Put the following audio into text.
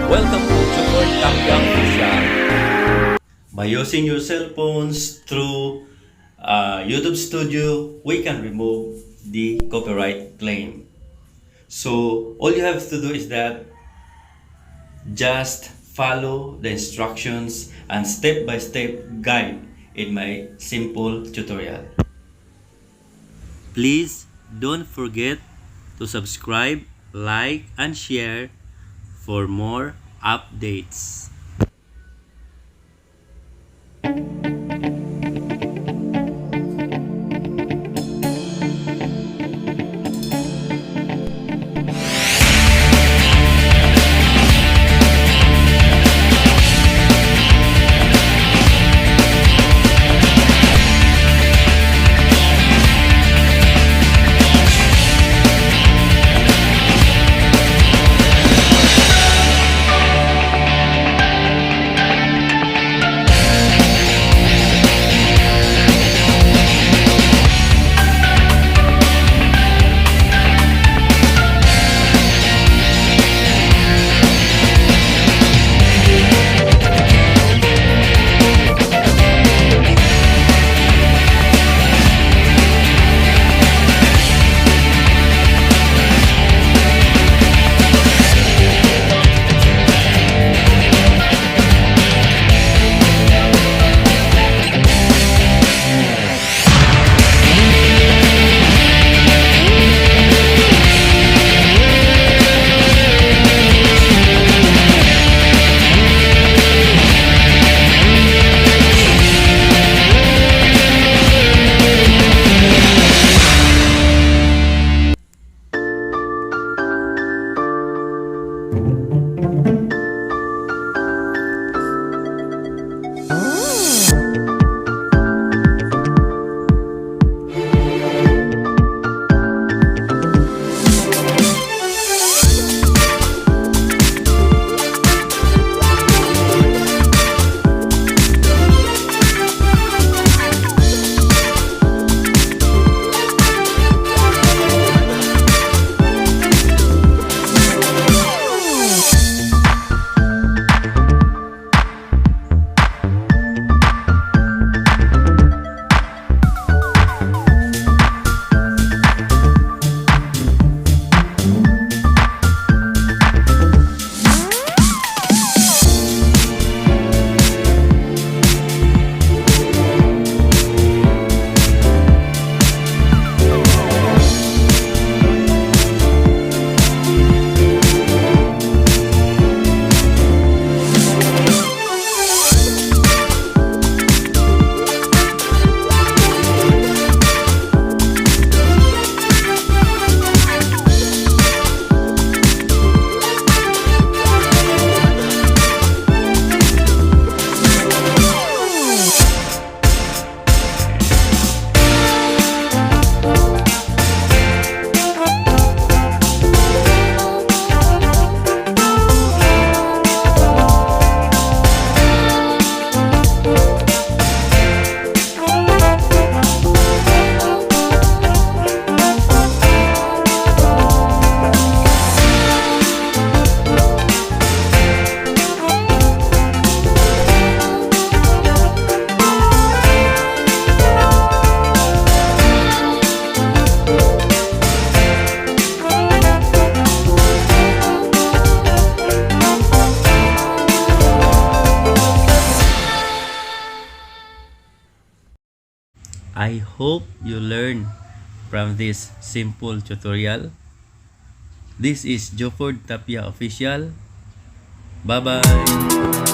Welcome to Support Tampiang Official. By using your cell phones through YouTube Studio, we can remove the copyright claim. So all you have to do is that just follow the instructions and step-by-step guide in my simple tutorial. Please don't forget to subscribe, like, and share for more updates. I hope you learn from this simple tutorial. This is Joford Tapia Official. Bye-bye.